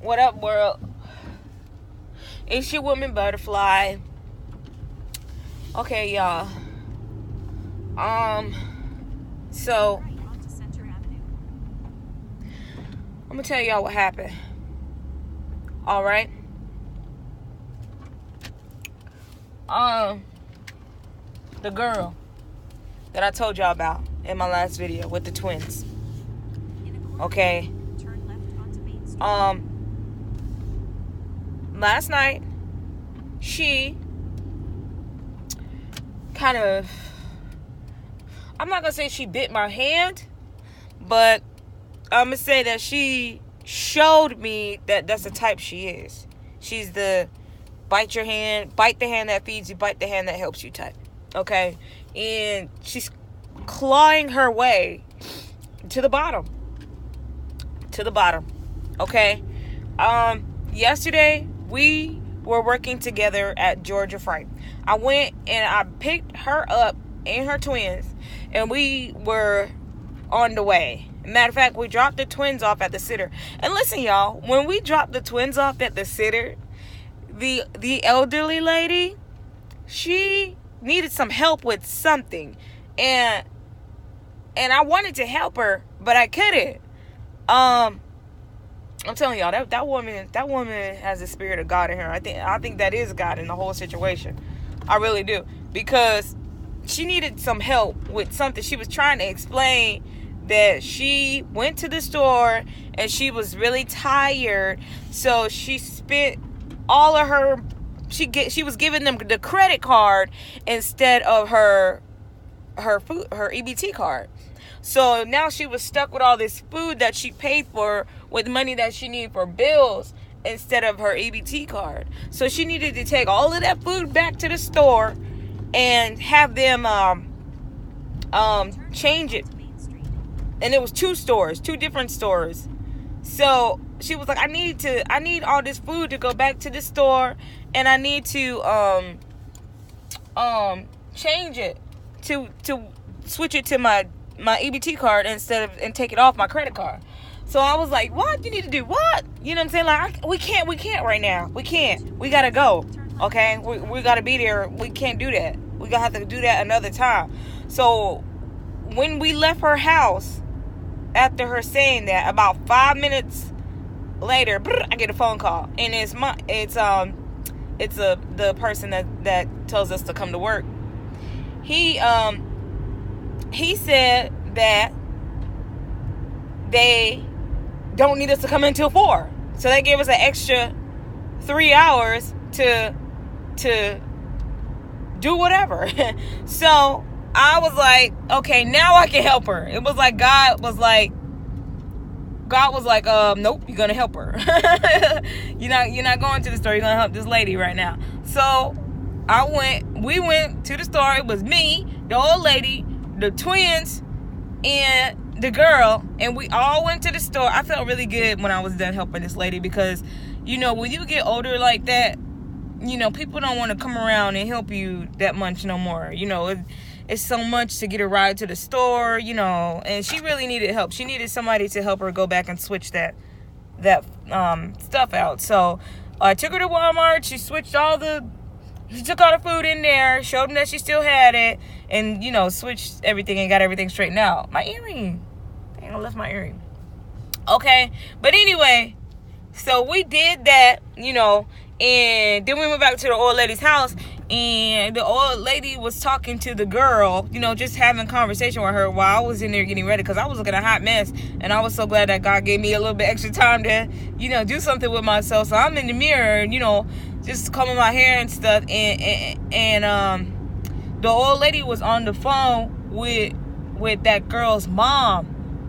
What up, world? It's your woman Butterfly. Okay, y'all. So I'm gonna tell y'all what happened. All right. The girl that I told y'all about in my last video with the twins. Okay. Last night, she kind of, I'm not gonna say she bit my hand, but I'm gonna say that she showed me that that's the type she is. She's the bite the hand that feeds you, bite the hand that helps you type. Okay? And she's clawing her way to the bottom. Okay? Yesterday, we were working together at Georgia Fright. I went and I picked her up and her twins, and we were on the way. Matter of fact, we dropped the twins off at the sitter. And listen, y'all, when we dropped the twins off at the sitter, the elderly lady, she needed some help with something. And I wanted to help her, but I couldn't. I'm telling y'all, that woman has the spirit of God in her. I think that is God in the whole situation. I really do. Because she needed some help with something. She was trying to explain that she went to the store and she was really tired. So she spent all of her, she was giving them the credit card instead of her EBT card. So now she was stuck with all this food that she paid for with money that she needed for bills instead of her EBT card. So she needed to take all of that food back to the store and have them change it. And it was two different stores. So she was like, I need all this food to go back to the store, and I need to change it to switch it to my EBT card and take it off my credit card. So I was like, what? You need to do what? You know what I'm saying? Like, we can't right now. We can't. We gotta go. Okay? We gotta be there. We can't do that. We gotta have to do that another time. So when we left her house, after her saying that, about 5 minutes later, I get a phone call, and it's the person that tells us to come to work. He said that they don't need us to come until 4. So they gave us an extra 3 hours to do whatever. So I was like, okay, now I can help her. It was like God was like, nope, you're gonna help her. You're not going to the store. You're gonna help this lady right now. So we went to the store. It was me, the old lady, the twins, and the girl, and we all went to the store. I felt really good when I was done helping this lady, because when you get older like that, people don't want to come around and help you that much no more. It's so much to get a ride to the store, and she really needed help. She needed somebody to help her go back and switch that stuff out. So I took her to Walmart. She took all the food in there, showed them that she still had it, and switched everything and got everything straightened out. My earring, I left my earring. Okay, but anyway, so we did that, and then we went back to the old lady's house, and the old lady was talking to the girl, just having conversation with her while I was in there getting ready, because I was looking a hot mess, and I was so glad that God gave me a little bit extra time to, do something with myself. So I'm in the mirror, just combing my hair and stuff, and the old lady was on the phone with that girl's mom,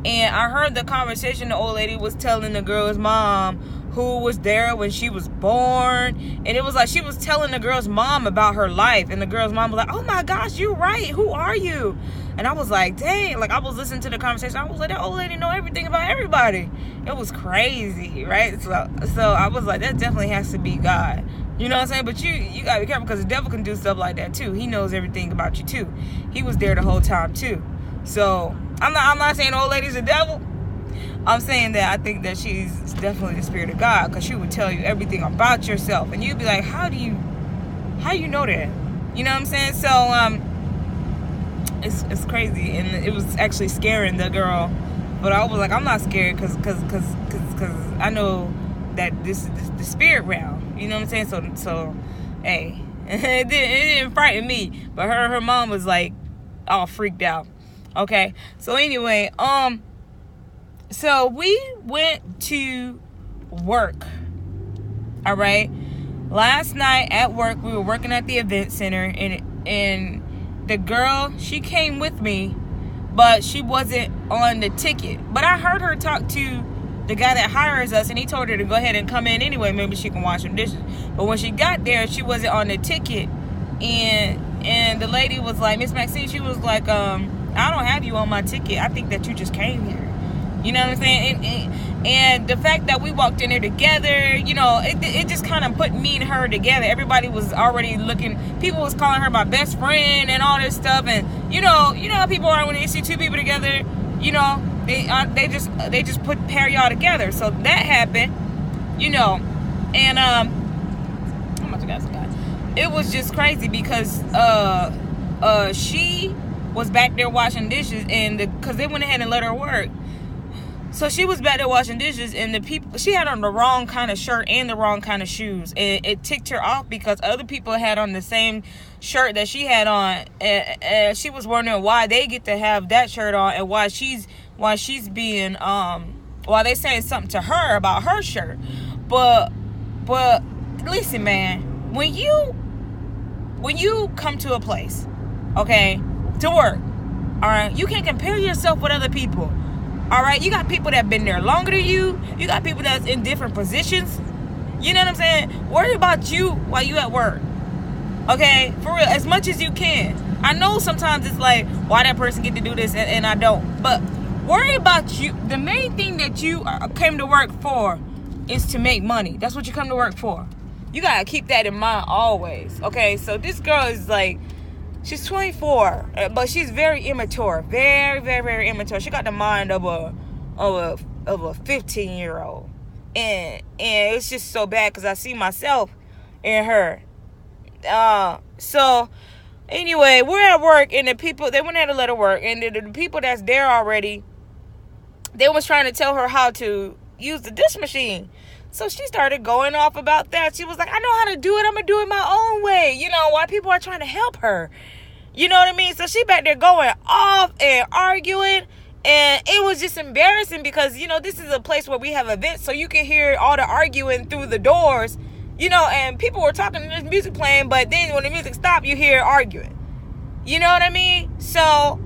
and I heard the conversation the old lady was telling the girl's mom, who was there when she was born, and it was like she was telling the girl's mom about her life, and the girl's mom was like, oh my gosh, you're right, who are you? And I was like, dang, like I was listening to the conversation, I was like, that old lady know everything about everybody. It was crazy, right? So I was like, that definitely has to be God. You know what I'm saying? But you gotta be careful, because the devil can do stuff like that too. He knows everything about you too. He was there the whole time too. So I'm not saying old lady's a devil. I'm saying that I think that she's definitely the spirit of God, because she would tell you everything about yourself, and you'd be like, how you know that? You know what I'm saying? So it's crazy, and it was actually scaring the girl, but I was like, I'm not scared, because I know that this is the spirit realm. You know what I'm saying? So hey, it didn't frighten me, but her mom was like all freaked out. Okay, so anyway, so we went to work. All right, last night at work, we were working at the event center, and the girl, she came with me, but she wasn't on the ticket. But I heard her talk to the guy that hires us, and he told her to go ahead and come in anyway. Maybe she can wash some dishes. But when she got there, she wasn't on the ticket, and the lady was like, Miss Maxine, she was like, I don't have you on my ticket. I think that you just came here. You know what I'm saying? And the fact that we walked in there together, you know, it just kind of put me and her together. Everybody was already looking. People was calling her my best friend and all this stuff. And you know how people are when they see two people together. You know, they just pair y'all together. So that happened. You know, and how much I got? It was just crazy because she was back there washing dishes, and because they went ahead and let her work. So she was back there washing dishes, and the people, she had on the wrong kind of shirt and the wrong kind of shoes, and it ticked her off because other people had on the same shirt that she had on, and she was wondering why they get to have that shirt on, and why she's being why they saying something to her about her shirt. But listen, man, when you come to a place, okay, to work, all right, you can't compare yourself with other people. All right, you got people that have been there longer than you. You got people that's in different positions. You know what I'm saying? Worry about you while you at work. Okay, for real, as much as you can. I know sometimes it's like, why that person get to do this and I don't. But worry about you. The main thing that you came to work for is to make money. That's what you come to work for. You gotta keep that in mind always. Okay, so this girl is like, she's 24, but she's very immature. Very, very, very immature. She got the mind of a 15-year-old. And it's just so bad because I see myself in her. So anyway, we're at work, and the people, they went ahead and let her work, and the people that's there already, they was trying to tell her how to use the dish machine. So she started going off about that. She was like, I know how to do it. I'm going to do it my own way. You know, while people are trying to help her. You know what I mean? So she back there going off and arguing. And it was just embarrassing because, you know, this is a place where we have events. So you can hear all the arguing through the doors. You know, and people were talking and there's music playing. But then when the music stopped, you hear arguing. You know what I mean? So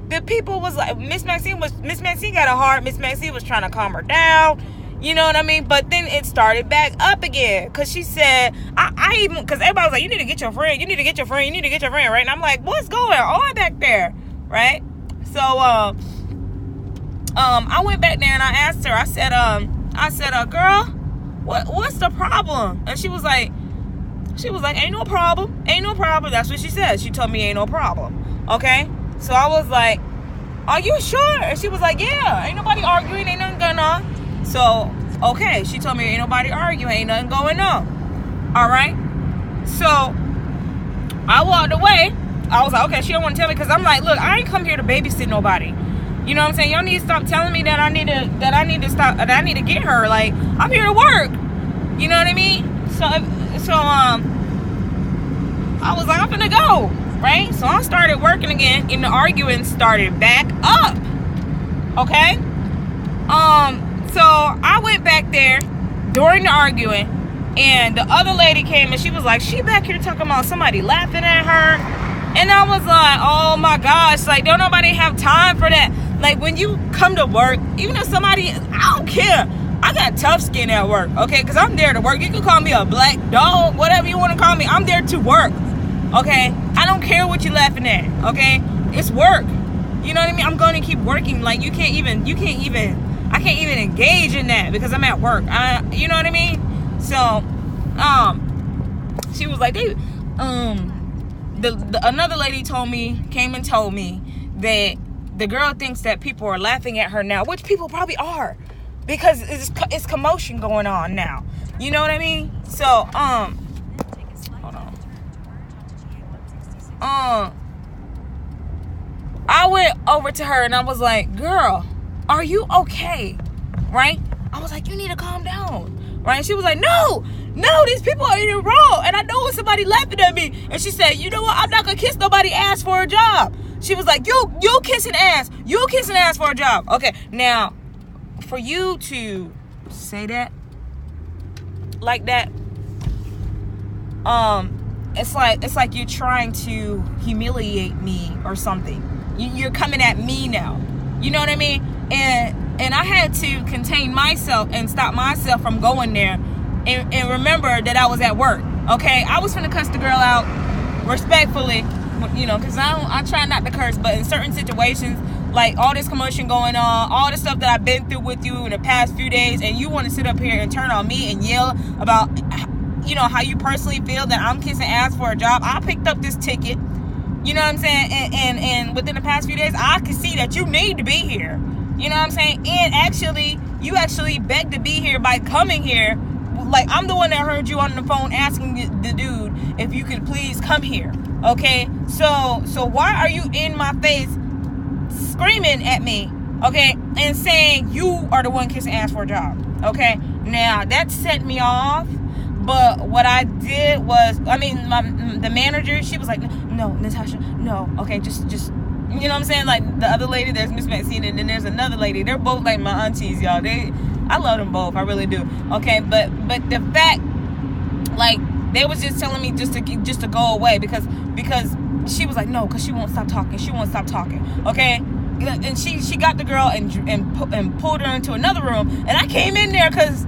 the people was like, Miss Maxine got a heart. Miss Maxine was trying to calm her down. You know what I mean? But then it started back up again. Because she said, because everybody was like, you need to get your friend. You need to get your friend. You need to get your friend, right? And I'm like, what's going on back there? Right? So, I went back there and I asked her, I said, girl, what's the problem? And she was like, ain't no problem. Ain't no problem. That's what she said. She told me ain't no problem. Okay? So I was like, are you sure? And she was like, yeah, ain't nobody arguing. Ain't nothing going on. So, okay, she told me ain't nobody arguing, ain't nothing going on. All right? So, I walked away. I was like, okay, she don't want to tell me, because I'm like, look, I ain't come here to babysit nobody. You know what I'm saying? Y'all need to stop telling me that I need to get her. Like, I'm here to work. You know what I mean? So I was like, I'm gonna go, right? So I started working again, and the arguing started back up. Okay? So I went back there during the arguing, and the other lady came, and she was like, she back here talking about somebody laughing at her. And I was like, oh my gosh, like, don't nobody have time for that. Like, when you come to work, even if somebody, I don't care. I got tough skin at work, okay? Because I'm there to work. You can call me a black dog, whatever you want to call me. I'm there to work, okay? I don't care what you're laughing at, okay? It's work. You know what I mean? I'm going to keep working. Like, I can't even engage in that because I'm at work. You know what I mean? So, she was like, another lady came and told me that the girl thinks that people are laughing at her now, which people probably are. because it's commotion going on now. You know what I mean? So, hold on. I went over to her and I was like, girl, are you okay? Right? I was like, you need to calm down. Right? And she was like, no, these people are in the wrong. And I know when somebody laughing at me. And she said, you know what? I'm not going to kiss nobody ass for a job. She was like, you kissing ass. You kissing ass for a job. Okay. Now, for you to say that like that, it's like you're trying to humiliate me or something. You're coming at me now. You know what I mean? And I had to contain myself and stop myself from going there and remember that I was at work. Okay? I was finna cuss the girl out respectfully, you know, because I try not to curse, but in certain situations, like all this commotion going on, all the stuff that I've been through with you in the past few days, and you want to sit up here and turn on me and yell about, you know, how you personally feel that I'm kissing ass for a job. I picked up this ticket, you know what I'm saying, and within the past few days, I could see that you need to be here, you know what I'm saying, and actually, you actually begged to be here by coming here. Like, I'm the one that heard you on the phone asking the dude if you could please come here, okay? So why are you in my face screaming at me, okay, and saying you are the one kissing ass for a job, okay? Now, that set me off, but what I did was, the manager, she was like, no, Natasha, no, okay, just, you know what I'm saying? Like, the other lady, there's Miss Maxine, and then there's another lady. They're both like my aunties, y'all. I love them both, I really do, okay? But the fact, like, they was just telling me just to go away because she was like, no, because she won't stop talking, okay? And she got the girl and pulled her into another room, and I came in there because,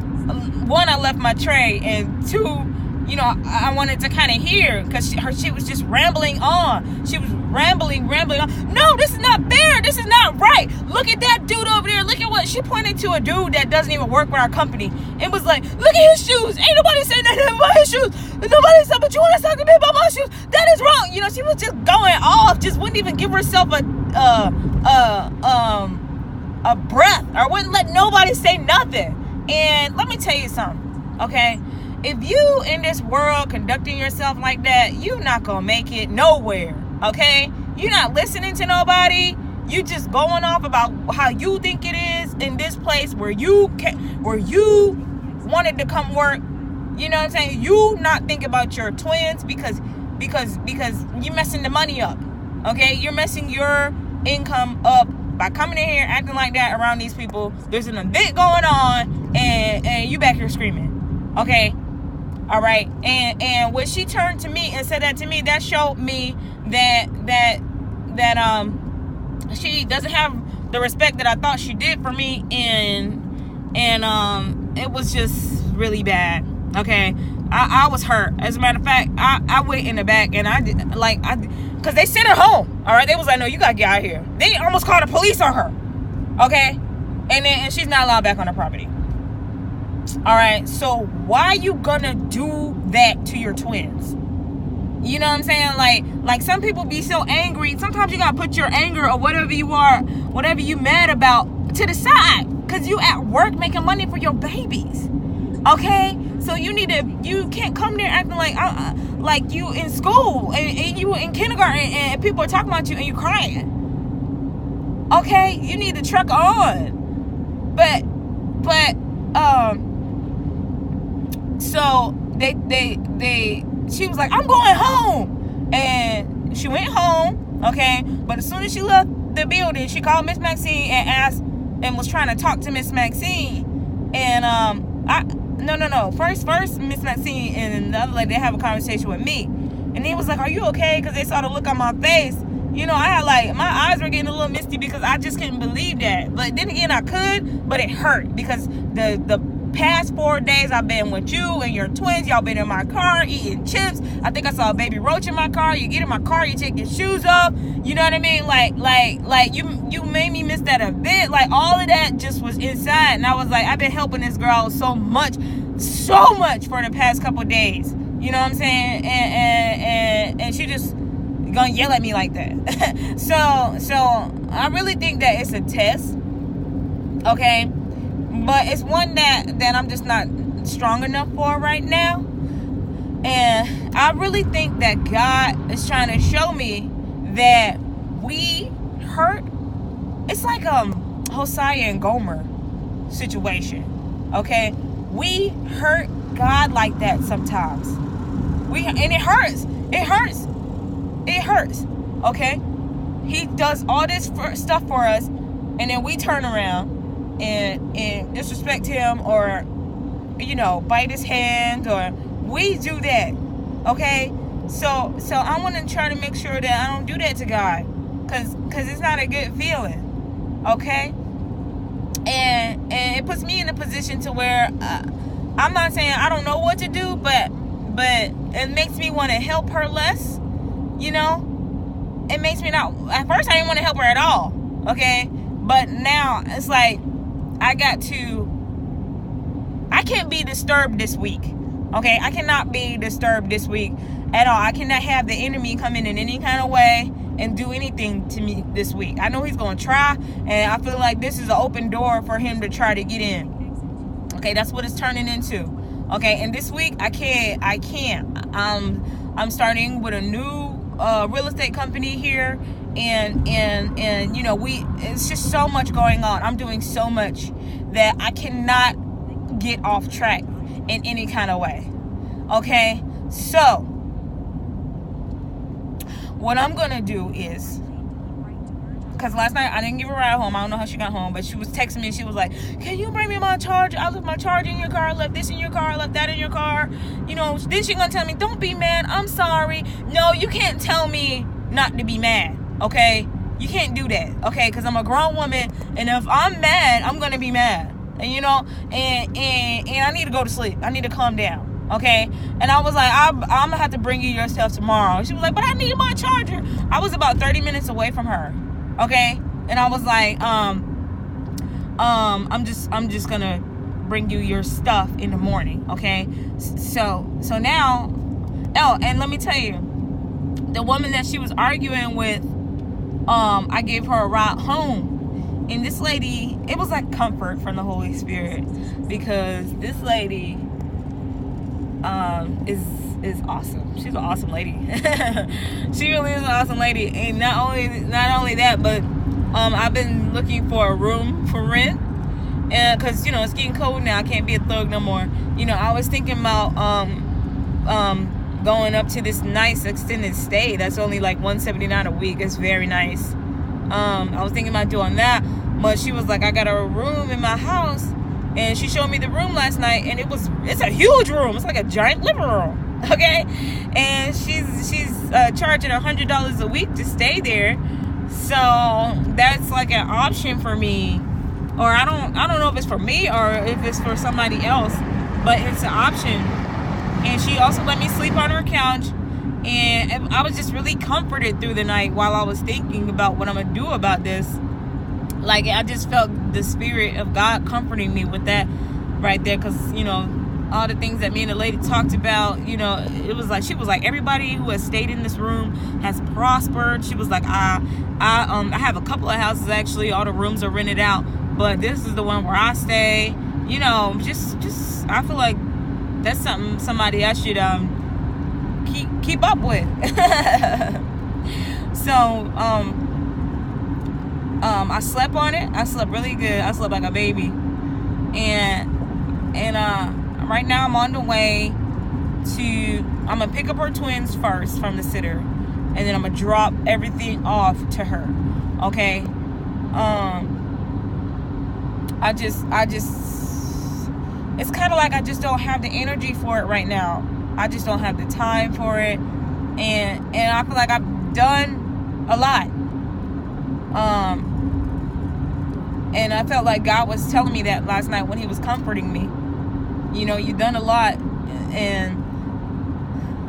one, I left my tray, and two, you know, I wanted to kind of hear, because she was just rambling on. She was rambling on. No, this is not fair. This is not right. Look at that dude over there. Look at what she pointed to, a dude that doesn't even work with our company. It was like, look at his shoes. Ain't nobody saying nothing about his shoes. Nobody said, but you want to talk to me about my shoes? That is wrong. You know, she was just going off. Just wouldn't even give herself a breath, or wouldn't let nobody say nothing. And let me tell you something, okay? If you in this world conducting yourself like that, you're not gonna make it nowhere, okay? You're not listening to nobody. You just going off about how you think it is in this place where you wanted to come work. You know what I'm saying? You not think about your twins because you're messing the money up, okay? You're messing your income up by coming in here acting like that around these people. There's an event going on, and you back here screaming, okay? All right, and when she turned to me and said that to me, that showed me that she doesn't have the respect that I thought she did for me, and it was just really bad. Okay, I was hurt. As a matter of fact, I went in the back and because they sent her home. All right, they was like, no, you gotta get out of here. They almost called the police on her. Okay, and she's not allowed back on the property. All right, so why you gonna do that to your twins? You know what I'm saying? Like some people be so angry. Sometimes you gotta put your anger or whatever you mad about to the side, because you at work making money for your babies. Okay, so you can't come there acting like you in school and you in kindergarten and people are talking about you and you crying. Okay, you need to truck on. But so she was like, I'm going home, and she went home, okay? But as soon as she left the building, she called Miss Maxine and asked, and was trying to talk to Miss Maxine, and no, first Miss Maxine and the other lady, they have a conversation with me, and he was like, are you okay? Because they saw the look on my face. You know, I had my eyes were getting a little misty because I just couldn't believe that. But then again, I could, but it hurt because the past 4 days I've been with you and your twins. Y'all been in my car eating chips. I think I saw a baby roach in my car. You get in my car, you take your shoes off. You know what I mean? Like you made me miss that event. Like, all of that just was inside, and I was like, I've been helping this girl so much for the past couple of days. You know what I'm saying? And she just gonna yell at me like that. so I really think that it's a test. Okay, but it's one that I'm just not strong enough for right now. And I really think that God is trying to show me that we hurt. It's like Hosea and Gomer situation. Okay, we hurt God like that sometimes. And it hurts. It hurts. Okay, He does all this stuff for us, and then we turn around and disrespect Him, or bite His hand, or we do that. Okay, so I want to try to make sure that I don't do that to God, because it's not a good feeling. Okay, and it puts me in a position to where I'm not saying I don't know what to do, but it makes me want to help her less. It makes me not. At first I didn't want to help her at all. Okay, but now it's like I can't be disturbed this week. Okay, I cannot be disturbed this week at all. I cannot have the enemy come in any kind of way and do anything to me this week. I know he's going to try, and I feel like this is an open door for him to try to get in. Okay, that's what it's turning into. Okay, and this week I can't. I'm starting with a new real estate company here, and it's just so much going on. I'm doing so much that I cannot get off track in any kind of way. Okay, so what I'm gonna do is, because last night I didn't give her a ride home. I don't know how she got home, but she was texting me and she was like, can you bring me my charger? I left my charger in your car, I left this in your car, I left that in your car. Then she gonna tell me, don't be mad, I'm sorry. No, you can't tell me not to be mad, okay? You can't do that, okay? Because I'm a grown woman, and if I'm mad, I'm gonna be mad. And I need to go to sleep. I need to calm down, okay? And I was like, I'm gonna have to bring you your stuff tomorrow. She was like, but I need my charger. I was about 30 minutes away from her, okay? And I was like, I'm just gonna bring you your stuff in the morning, okay? So now, and let me tell you, the woman that she was arguing with, I gave her a ride home. And this lady, it was like comfort from the Holy Spirit, because this lady is awesome. She's an awesome lady. She really is an awesome lady. And not only that, but I've been looking for a room for rent, and because it's getting cold now, I can't be a thug no more. I was thinking about going up to this nice extended stay that's only like $179 a week. It's very nice. I was thinking about doing that, but she was like, I got a room in my house, and she showed me the room last night, and it's a huge room. It's like a giant living room, okay? And she's charging $100 a week to stay there, so that's like an option for me, or I don't know if it's for me or if it's for somebody else, but it's an option. And she also let me sleep on her couch. And I was just really comforted through the night while I was thinking about what I'm going to do about this. Like, I just felt the Spirit of God comforting me with that right there. Because, all the things that me and the lady talked about, it was like, she was like, everybody who has stayed in this room has prospered. She was like, I have a couple of houses, actually. All the rooms are rented out. But this is the one where I stay. Just I feel like that's something somebody I should keep up with. So I slept on it. I slept really good. I slept like a baby. And right now I'm on the way I'm gonna pick up her twins first from the sitter, and then I'm gonna drop everything off to her. Okay. I just it's kind of like I just don't have the energy for it right now. I just don't have the time for it, and I feel like I've done a lot. And I felt like God was telling me that last night when He was comforting me. You've done a lot, and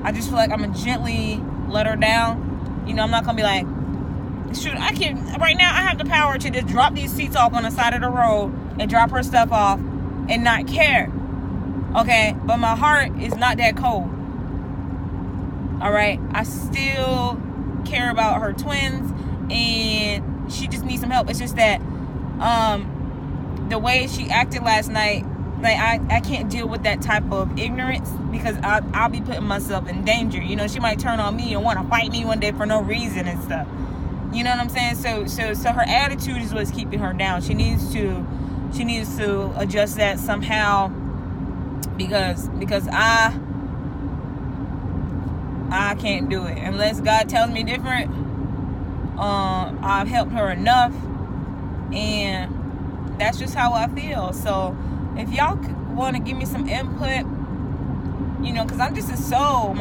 I just feel like I'm gonna gently let her down. I'm not gonna be like, shoot, I can right now. I have the power to just drop these seats off on the side of the road and drop her stuff off and not care. Okay, but my heart is not that cold. All right, I still care about her twins, and she just needs some help. It's just that the way she acted last night, like I can't deal with that type of ignorance, because I'll be putting myself in danger. You know, she might turn on me and want to fight me one day for no reason and stuff. You know what I'm saying? So her attitude is what's keeping her down. She needs to adjust that somehow, because I can't do it unless God tells me different. I've helped her enough, and that's just how I feel. So if y'all want to give me some input, you know, because I'm just a soul.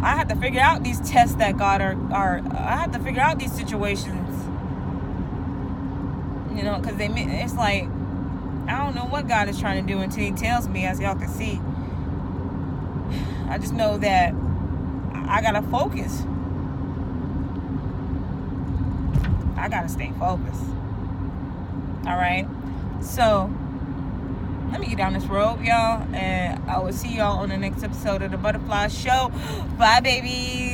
I have to figure out these tests that God are. I have to figure out these situations. You know, because it's like, I don't know what God is trying to do until He tells me, as y'all can see. I just know that I gotta focus. I gotta stay focused. All right. So let me get down this road, y'all, and I will see y'all on the next episode of the Butterfly Show. Bye, babies.